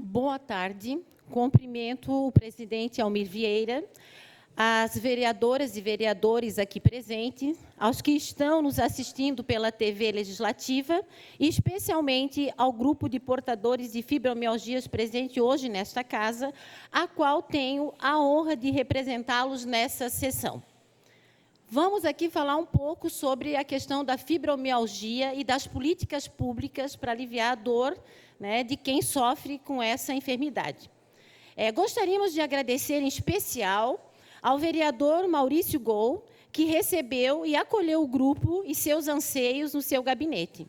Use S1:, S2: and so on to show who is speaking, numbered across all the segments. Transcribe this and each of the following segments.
S1: Boa tarde. Cumprimento o presidente Almir Vieira, as vereadoras e vereadores aqui presentes, aos que estão nos assistindo pela TV Legislativa, e especialmente ao grupo de portadores de fibromialgias presente hoje nesta casa, a qual tenho a honra de representá-los nessa sessão. Vamos aqui falar um pouco sobre a questão da fibromialgia e das políticas públicas para aliviar a dor, né, de quem sofre com essa enfermidade. Gostaríamos de agradecer em especial ao vereador Maurício Gol, que recebeu e acolheu o grupo e seus anseios no seu gabinete.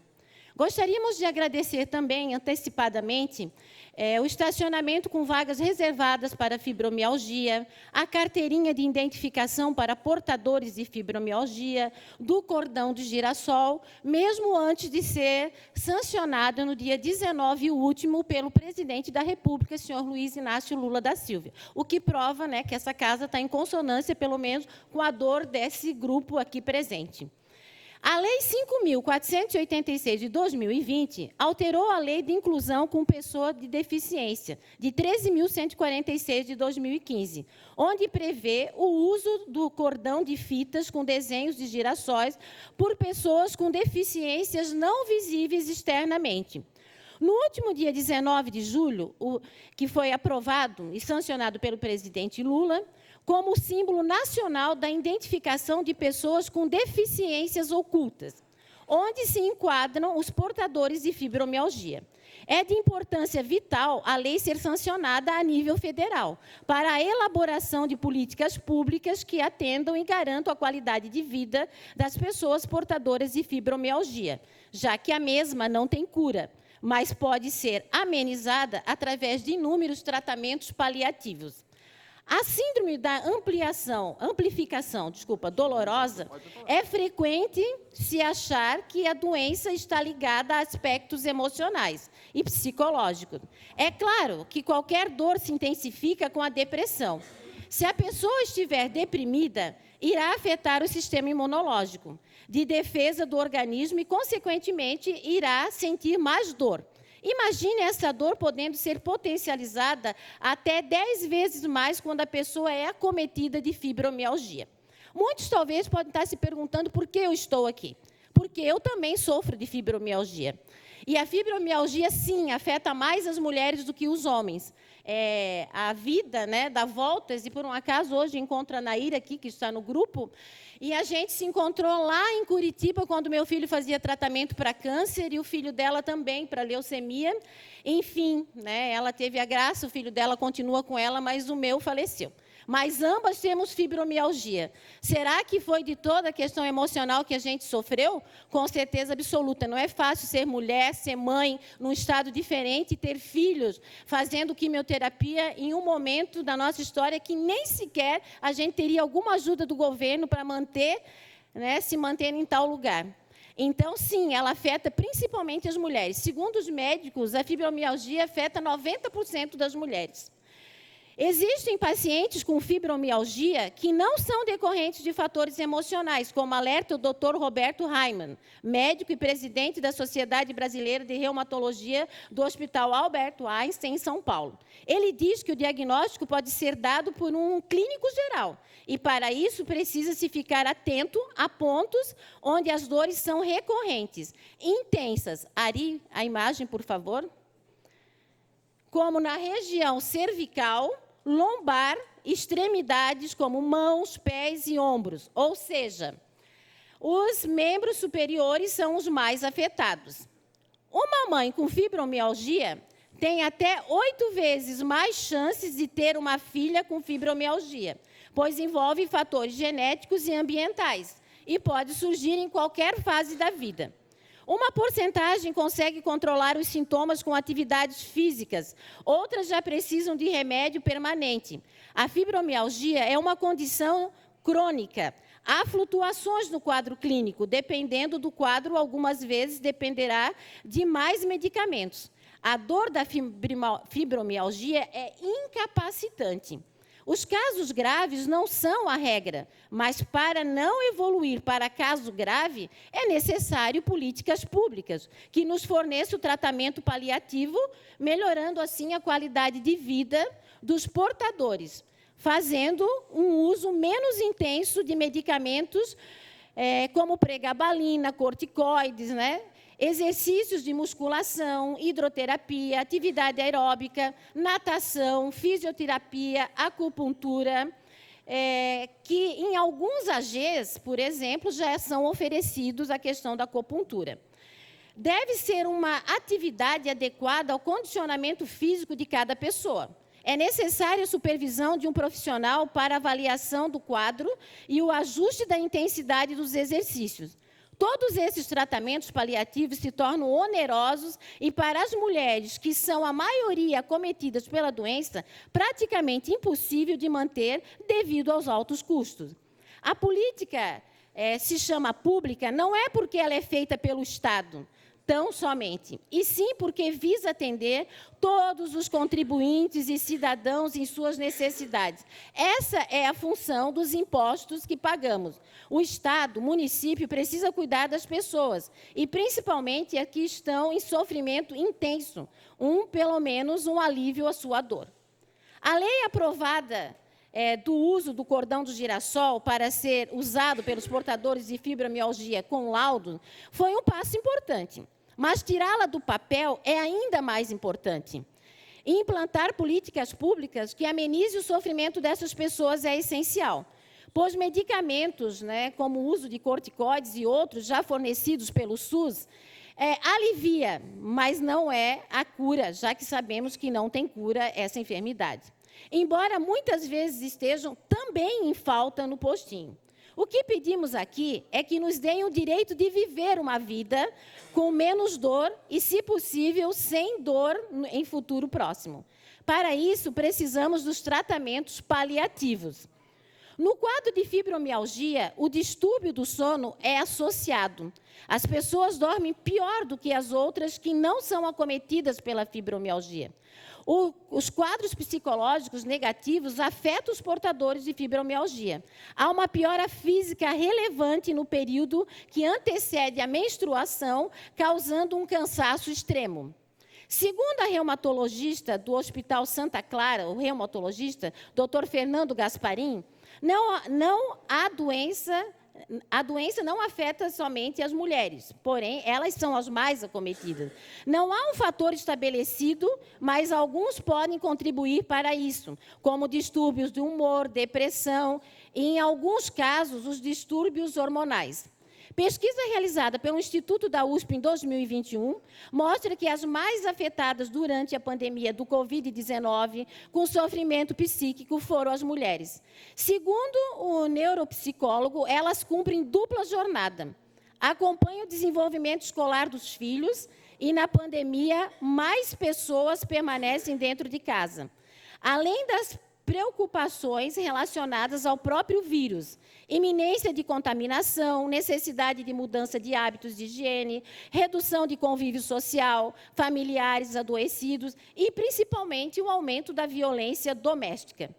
S1: Gostaríamos de agradecer também, antecipadamente, o estacionamento com vagas reservadas para fibromialgia, a carteirinha de identificação para portadores de fibromialgia, do cordão de girassol, mesmo antes de ser sancionado no dia 19, o último, pelo presidente da República, senhor Luiz Inácio Lula da Silva, o que prova, né, que essa casa está em consonância, pelo menos, com a dor desse grupo aqui presente. A Lei 5.486 de 2020 alterou a Lei de Inclusão com Pessoa de Deficiência, de 13.146 de 2015, onde prevê o uso do cordão de fitas com desenhos de girassóis por pessoas com deficiências não visíveis externamente. No último dia 19 de julho, que foi aprovado e sancionado pelo presidente Lula, como símbolo nacional da identificação de pessoas com deficiências ocultas, onde se enquadram os portadores de fibromialgia. É de importância vital a lei ser sancionada a nível federal, para a elaboração de políticas públicas que atendam e garantam a qualidade de vida das pessoas portadoras de fibromialgia, já que a mesma não tem cura, mas pode ser amenizada através de inúmeros tratamentos paliativos. A síndrome da amplificação dolorosa é frequente se achar que a doença está ligada a aspectos emocionais e psicológicos. É claro que qualquer dor se intensifica com a depressão. Se a pessoa estiver deprimida, irá afetar o sistema imunológico de defesa do organismo e, consequentemente, irá sentir mais dor. Imagine essa dor podendo ser potencializada até 10 vezes mais quando a pessoa é acometida de fibromialgia. Muitos talvez podem estar se perguntando por que eu estou aqui. Porque eu também sofro de fibromialgia. E a fibromialgia, sim, afeta mais as mulheres do que os homens. A vida, né, dá voltas, e por um acaso hoje encontro a Naira aqui, que está no grupo, e a gente se encontrou lá em Curitiba, quando meu filho fazia tratamento para câncer, e o filho dela também, para leucemia. Enfim, né, ela teve a graça, o filho dela continua com ela, mas o meu faleceu. Mas ambas temos fibromialgia. Será que foi de toda a questão emocional que a gente sofreu? Com certeza absoluta. Não é fácil ser mulher, ser mãe, num estado diferente, ter filhos, fazendo quimioterapia em um momento da nossa história que nem sequer a gente teria alguma ajuda do governo para manter, né, se manter em tal lugar. Então, sim, ela afeta principalmente as mulheres. Segundo os médicos, a fibromialgia afeta 90% das mulheres. Existem pacientes com fibromialgia que não são decorrentes de fatores emocionais, como alerta o Dr. Roberto Raimann, médico e presidente da Sociedade Brasileira de Reumatologia do Hospital Albert Einstein, em São Paulo. Ele diz que o diagnóstico pode ser dado por um clínico geral, e para isso precisa-se ficar atento a pontos onde as dores são recorrentes, intensas. Ari, a imagem, por favor. Como na região cervical, lombar, extremidades como mãos, pés e ombros, ou seja, os membros superiores são os mais afetados. Uma mãe com fibromialgia tem até 8 vezes mais chances de ter uma filha com fibromialgia, pois envolve fatores genéticos e ambientais e pode surgir em qualquer fase da vida. Uma porcentagem consegue controlar os sintomas com atividades físicas, outras já precisam de remédio permanente. A fibromialgia é uma condição crônica. Há flutuações no quadro clínico, dependendo do quadro, algumas vezes dependerá de mais medicamentos. A dor da fibromialgia é incapacitante. Os casos graves não são a regra, mas para não evoluir para caso grave, é necessário políticas públicas que nos forneçam o tratamento paliativo, melhorando assim a qualidade de vida dos portadores, fazendo um uso menos intenso de medicamentos como pregabalina, corticoides, né? Exercícios de musculação, hidroterapia, atividade aeróbica, natação, fisioterapia, acupuntura, que em alguns AGs, por exemplo, já são oferecidos a questão da acupuntura. Deve ser uma atividade adequada ao condicionamento físico de cada pessoa. É necessária a supervisão de um profissional para avaliação do quadro e o ajuste da intensidade dos exercícios. Todos esses tratamentos paliativos se tornam onerosos e, para as mulheres, que são a maioria acometidas pela doença, praticamente impossível de manter devido aos altos custos. A política se chama pública não é porque ela é feita pelo Estado, tão somente, e sim porque visa atender todos os contribuintes e cidadãos em suas necessidades. Essa é a função dos impostos que pagamos. O Estado, o município, precisa cuidar das pessoas, e principalmente as que estão em sofrimento intenso, pelo menos um alívio à sua dor. A lei aprovada do uso do cordão do girassol para ser usado pelos portadores de fibromialgia com laudo foi um passo importante. Mas tirá-la do papel é ainda mais importante. E implantar políticas públicas que amenizem o sofrimento dessas pessoas é essencial, pois medicamentos, como o uso de corticoides e outros já fornecidos pelo SUS, alivia, mas não é a cura, já que sabemos que não tem cura essa enfermidade. Embora muitas vezes estejam também em falta no postinho. O que pedimos aqui é que nos deem o direito de viver uma vida com menos dor e, se possível, sem dor em futuro próximo. Para isso, precisamos dos tratamentos paliativos. No quadro de fibromialgia, o distúrbio do sono é associado. As pessoas dormem pior do que as outras que não são acometidas pela fibromialgia. Os quadros psicológicos negativos afetam os portadores de fibromialgia. Há uma piora física relevante no período que antecede a menstruação, causando um cansaço extremo. Segundo a reumatologista do Hospital Santa Clara, o reumatologista, Dr. Fernando Gasparim, a doença não afeta somente as mulheres, porém, elas são as mais acometidas. Não há um fator estabelecido, mas alguns podem contribuir para isso, como distúrbios do humor, depressão e, em alguns casos, os distúrbios hormonais. Pesquisa realizada pelo Instituto da USP em 2021 mostra que as mais afetadas durante a pandemia do Covid-19 com sofrimento psíquico foram as mulheres. Segundo o neuropsicólogo, elas cumprem dupla jornada. Acompanham o desenvolvimento escolar dos filhos e, na pandemia, mais pessoas permanecem dentro de casa. Além das preocupações relacionadas ao próprio vírus, iminência de contaminação, necessidade de mudança de hábitos de higiene, redução de convívio social, familiares adoecidos e, principalmente, o aumento da violência doméstica.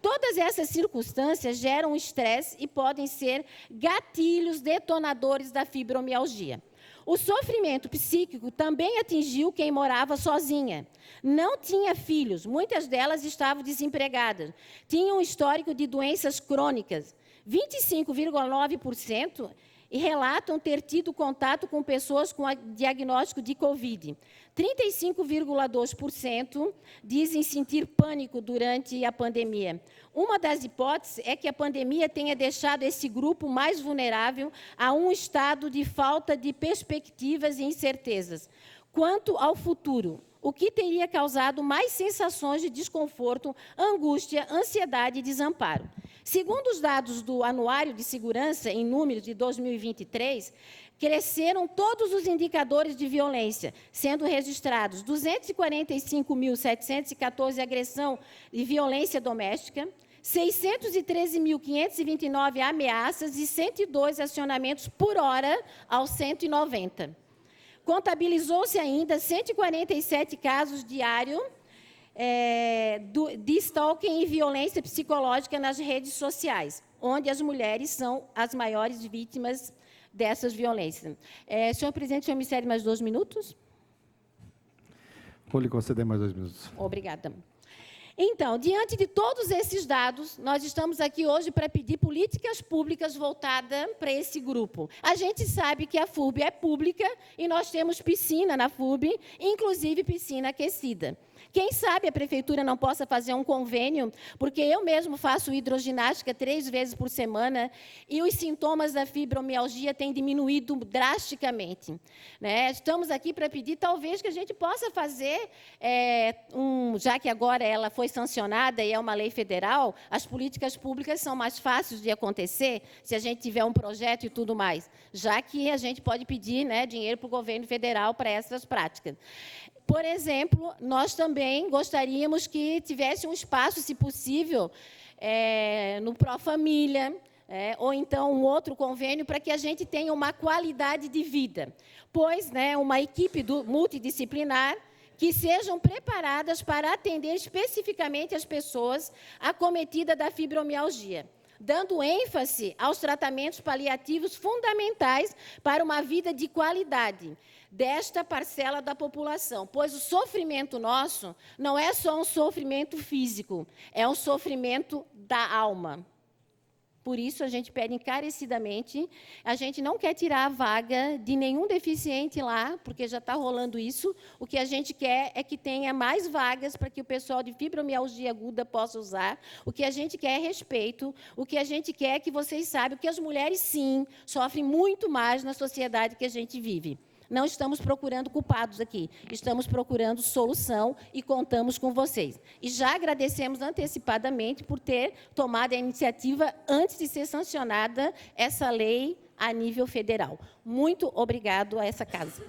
S1: Todas essas circunstâncias geram estresse e podem ser gatilhos detonadores da fibromialgia. O sofrimento psíquico também atingiu quem morava sozinha. Não tinha filhos, muitas delas estavam desempregadas. Tinham um histórico de doenças crônicas. 25,9% relatam ter tido contato com pessoas com diagnóstico de Covid. 35,2% dizem sentir pânico durante a pandemia. Uma das hipóteses é que a pandemia tenha deixado esse grupo mais vulnerável a um estado de falta de perspectivas e incertezas quanto ao futuro, o que teria causado mais sensações de desconforto, angústia, ansiedade e desamparo. Segundo os dados do Anuário de Segurança em Números de 2023, cresceram todos os indicadores de violência, sendo registrados 245.714 agressão e violência doméstica, 613.529 ameaças e 102 acionamentos por hora ao 190. Contabilizou-se ainda 147 casos diários de stalking e violência psicológica nas redes sociais, onde as mulheres são as maiores vítimas dessas violências. Senhor presidente, o senhor me cede mais 2 minutos?
S2: Vou lhe conceder mais 2 minutos.
S1: Obrigada. Então, diante de todos esses dados, nós estamos aqui hoje para pedir políticas públicas voltadas para esse grupo. A gente sabe que a FURB é pública e nós temos piscina na FURB, inclusive piscina aquecida. Quem sabe a prefeitura não possa fazer um convênio, porque eu mesmo faço hidroginástica 3 vezes por semana e os sintomas da fibromialgia têm diminuído drasticamente, né? Estamos aqui para pedir, talvez, que a gente possa fazer, já que agora ela foi sancionada e é uma lei federal, as políticas públicas são mais fáceis de acontecer se a gente tiver um projeto e tudo mais, já que a gente pode pedir, né, dinheiro para o governo federal para essas práticas. Por exemplo, nós também gostaríamos que tivesse um espaço, se possível, no Pró-Família, ou então um outro convênio, para que a gente tenha uma qualidade de vida. Pois, né, uma equipe multidisciplinar que sejam preparadas para atender especificamente as pessoas acometidas da fibromialgia, dando ênfase aos tratamentos paliativos fundamentais para uma vida de qualidade desta parcela da população, pois o sofrimento nosso não é só um sofrimento físico, é um sofrimento da alma. Por isso, a gente pede encarecidamente, a gente não quer tirar a vaga de nenhum deficiente lá, porque já está rolando isso, o que a gente quer é que tenha mais vagas para que o pessoal de fibromialgia aguda possa usar, o que a gente quer é respeito, o que a gente quer é que vocês saibam que as mulheres, sim, sofrem muito mais na sociedade que a gente vive. Não estamos procurando culpados aqui, estamos procurando solução e contamos com vocês. E já agradecemos antecipadamente por ter tomado a iniciativa antes de ser sancionada essa lei a nível federal. Muito obrigado a essa casa.